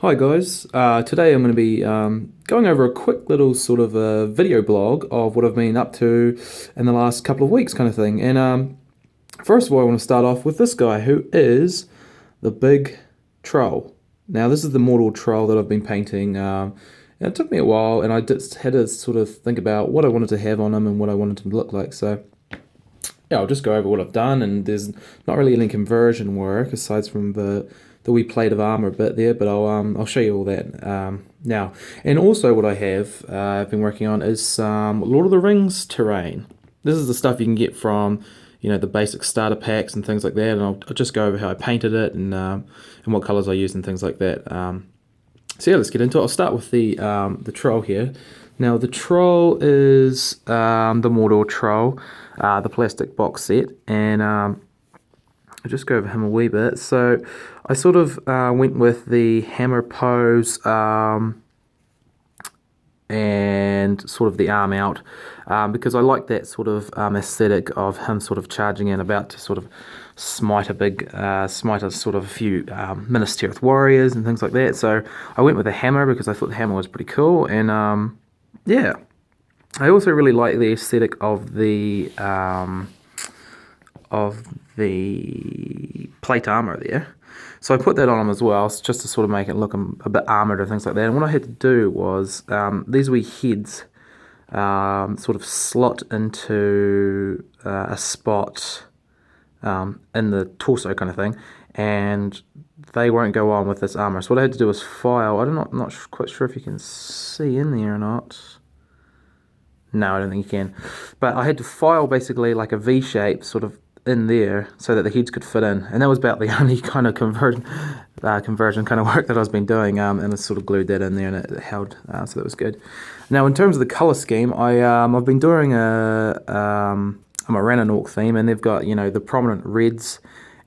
Hi guys, today I'm going to be going over a quick little sort of a video blog of what I've been up to in the last couple of weeks kind of thing. And first of all I want to start off with this guy who is the big troll. Now this is the Mordor troll that I've been painting. And it took me a while and I just had to sort of think about what I wanted to have on him and what I wanted him to look like. So yeah, I'll just go over what I've done, and there's not really any conversion work aside from the wee plate of armor bit there, but I'll show you all that now. And also what I have I've been working on is some Lord of the Rings terrain. This is the stuff you can get from the basic starter packs and things like that, and I'll just go over how I painted it and what colors I used and things like that. So yeah, let's get into it. I'll start with the troll here. Now the troll is the Mordor troll, the plastic box set, and I'll just go over him a wee bit. So I sort of went with the hammer pose and sort of the arm out because I like that sort of aesthetic of him sort of charging in, about to sort of smite a sort of a few Minas Tirith warriors and things like that. So I went with a hammer because I thought the hammer was pretty cool, and yeah. I also really like the aesthetic of the plate armor there. So I put that on him as well, just to sort of make it look a bit armored and things like that. And what I had to do was these wee heads sort of slot into a spot in the torso kind of thing, and they won't go on with this armor. So what I had to do was file. I'm not quite sure if you can see in there or not. No, I don't think you can. But I had to file basically like a V shape sort of in there so that the heads could fit in. And that was about the only kind of conversion kind of work that I've been doing. And I sort of glued that in there and it held, so that was good. Now in terms of the colour scheme, I've been doing a Morannon Orc theme, and they've got, the prominent reds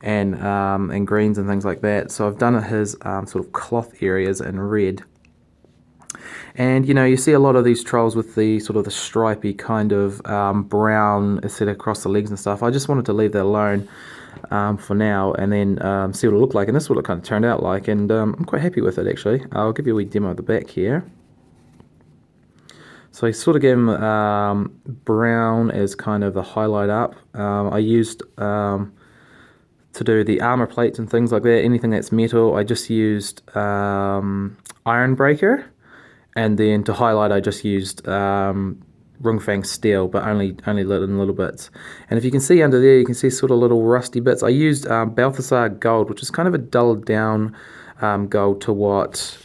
and greens and things like that. So I've done his sort of cloth areas in red. And you see a lot of these trolls with the sort of the stripy kind of brown aesthetic across the legs and stuff. I just wanted to leave that alone for now, and then see what it looked like. And this is what it kind of turned out like, and I'm quite happy with it actually. I'll give you a wee demo of the back here. So I sort of gave him brown as kind of the highlight up. I used to do the armor plates and things like that, anything that's metal, I just used Iron Breaker. And then to highlight, I just used Rungfang steel, but only lit in little bits. And if you can see under there, you can see sort of little rusty bits. I used Balthasar gold, which is kind of a dulled down gold to what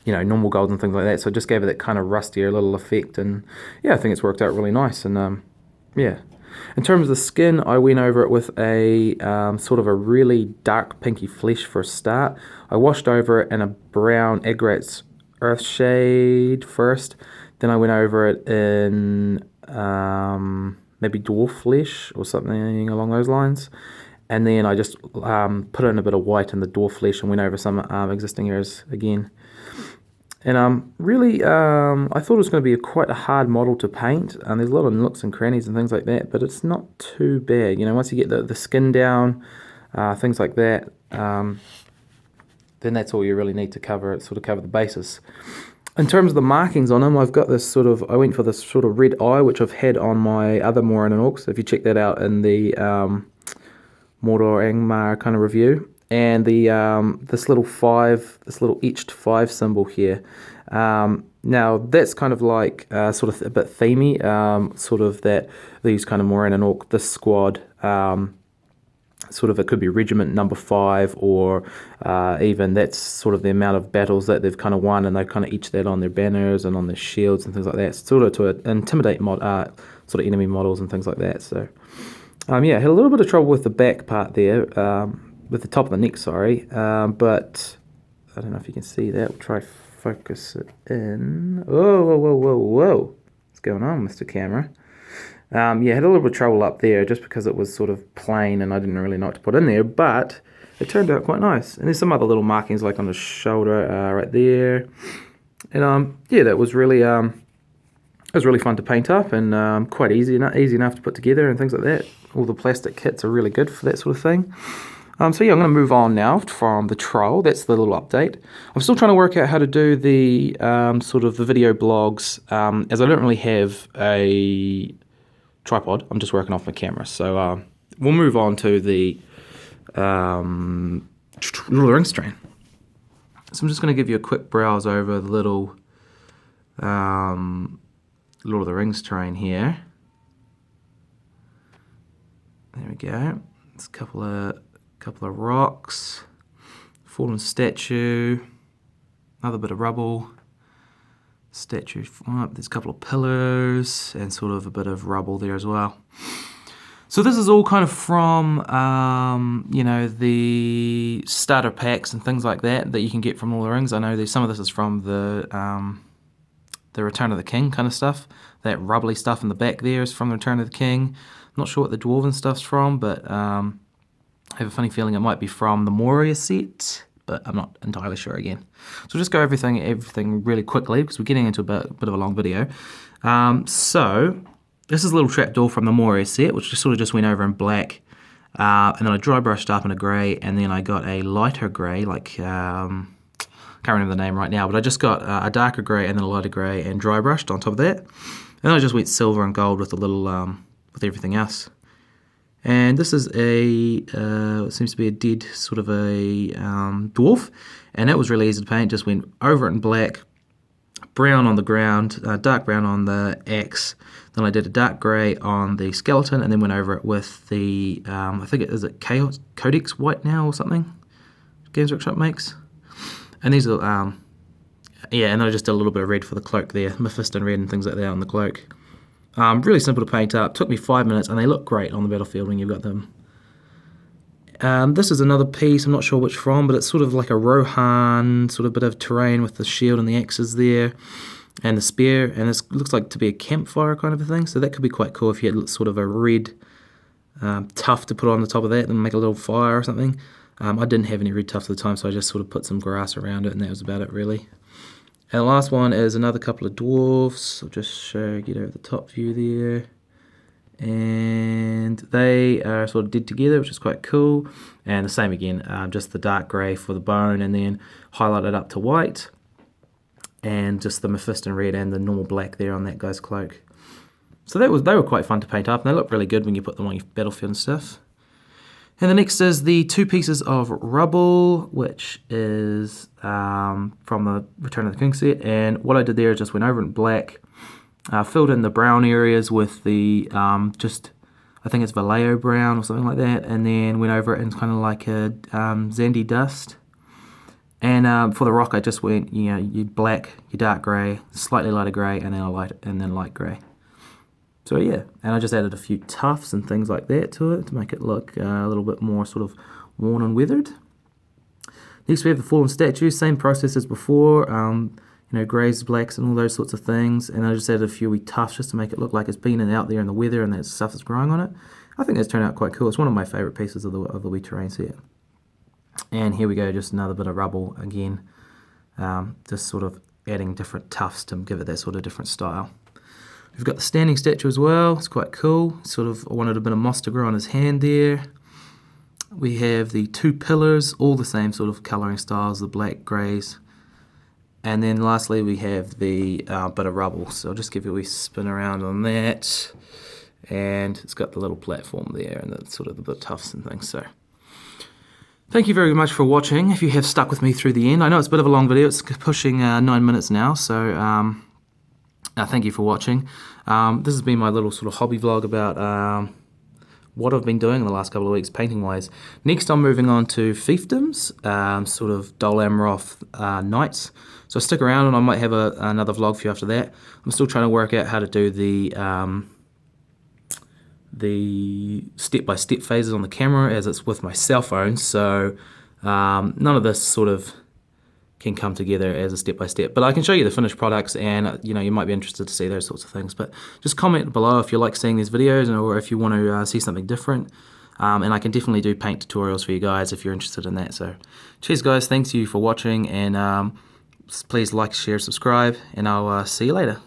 normal gold and things like that. So it just gave it that kind of rustier little effect. And yeah, I think it's worked out really nice. And yeah. In terms of the skin, I went over it with a sort of a really dark pinky flesh for a start. I washed over it in a brown Agrat's Earth shade first, then I went over it in maybe dwarf flesh or something along those lines, and then I just put in a bit of white in the dwarf flesh and went over some existing areas again. And really, I thought it was going to be quite a hard model to paint, and there's a lot of nooks and crannies and things like that, but it's not too bad. Once you get the skin down, things like that, then that's all you really need to cover the basis. In terms of the markings on him, I've got this I went for this sort of red eye, which I've had on my other Morannon Orcs. If you check that out in the Mordor Angmar kind of review, and the this little etched 5 symbol here. Now that's kind of like sort of a bit themey, sort of that these kind of Morannon Orc, this squad. Sort of, it could be regiment number 5, or even that's sort of the amount of battles that they've kind of won, and they've kind of etched that on their banners and on their shields and things like that, sort of to intimidate sort of enemy models and things like that. So yeah, had a little bit of trouble with the back part there, with the top of the neck, sorry, but I don't know if you can see that. We'll try focus it in. Whoa, what's going on, Mr. Camera? Yeah, had a little bit of trouble up there just because it was sort of plain and I didn't really know what to put in there, but it turned out quite nice. And there's some other little markings like on the shoulder right there. And yeah, that was really it was really fun to paint up, and quite easy enough to put together and things like that. All the plastic kits are really good for that sort of thing. So yeah, I'm going to move on now from the trial. That's the little update. I'm still trying to work out how to do the sort of the video blogs, as I don't really have a tripod. I'm just working off my camera. So we'll move on to the Lord of the Rings train. So I'm just going to give you a quick browse over the little Lord of the Rings train here. There we go. It's a couple of rocks, fallen statue, another bit of rubble, statue. There's a couple of pillars and sort of a bit of rubble there as well. So this is all kind of from, you know, the starter packs and things like that you can get from Lord of the Rings. I know some of this is from the Return of the King kind of stuff. That rubbly stuff in the back there is from the Return of the King. I'm not sure what the Dwarven stuff's from, but I have a funny feeling it might be from the Moria set, but I'm not entirely sure again. So we'll just go everything really quickly because we're getting into a bit of a long video. So this is a little trapdoor from the Moria set, which just went over in black, and then I dry brushed up in a grey, and then I got a lighter grey, like can't remember the name right now, but I just got a darker grey and then a lighter grey and dry brushed on top of that, and then I just went silver and gold with a little with everything else. And this is what seems to be a dead sort of a dwarf, and that was really easy to paint. Just went over it in black, brown on the ground, dark brown on the axe. Then I did a dark grey on the skeleton, and then went over it with the I think is it Codex White now or something Games Workshop makes. And these are yeah, and I just did a little bit of red for the cloak there, Mephiston red and things like that on the cloak. Really simple to paint up. Took me 5 minutes, and they look great on the battlefield when you've got them. This is another piece, I'm not sure which from, but it's sort of like a Rohan, sort of bit of terrain with the shield and the axes there, and the spear, and this looks like to be a campfire kind of a thing, so that could be quite cool if you had sort of a red tuff to put on the top of that and make a little fire or something. I didn't have any red tuff at the time, so I just sort of put some grass around it, and that was about it really. And the last one is another couple of dwarfs. I'll just get over the top view there. And they are sort of dead together, which is quite cool. And the same again, just the dark grey for the bone, and then highlighted up to white. And just the Mephiston red and the normal black there on that guy's cloak. So they were quite fun to paint up, and they look really good when you put them on your battlefield and stuff. And the next is the 2 pieces of rubble, which is from the Return of the King set. And what I did there is just went over in black, filled in the brown areas with the I think it's Vallejo brown or something like that, and then went over it in kind of like a Zandy dust. And for the rock, I just went, you know, your black, your dark grey, slightly lighter grey, and then light grey. So yeah, and I just added a few tufts and things like that to it to make it look a little bit more sort of worn and withered. Next we have the fallen statue, same process as before, you know, greys, blacks and all those sorts of things, and I just added a few wee tufts just to make it look like it's been out there in the weather and that stuff that's growing on it. I think that's turned out quite cool. It's one of my favourite pieces of the wee terrain set. And here we go, just another bit of rubble again, just sort of adding different tufts to give it that sort of different style. We've got the standing statue as well, it's quite cool. Sort of, I wanted a bit of moss to grow on his hand there. We have the 2 pillars, all the same sort of colouring styles, the black, greys. And then lastly we have the bit of rubble, so I'll just give you a wee spin around on that. And it's got the little platform there and the sort of the tufts and things. So thank you very much for watching, if you have stuck with me through the end. I know it's a bit of a long video, it's pushing 9 minutes now, so thank you for watching. This has been my little sort of hobby vlog about what I've been doing in the last couple of weeks painting wise. Next I'm moving on to fiefdoms, sort of Dol Amroth knights. So stick around and I might have another vlog for you after that. I'm still trying to work out how to do the step-by-step phases on the camera as it's with my cell phone, so none of this sort of can come together as a step-by-step, but I can show you the finished products, and you know, you might be interested to see those sorts of things. But just comment below if you like seeing these videos, or if you want to see something different, and I can definitely do paint tutorials for you guys if you're interested in that. So cheers guys, thanks you for watching, and please like, share, subscribe, and I'll see you later.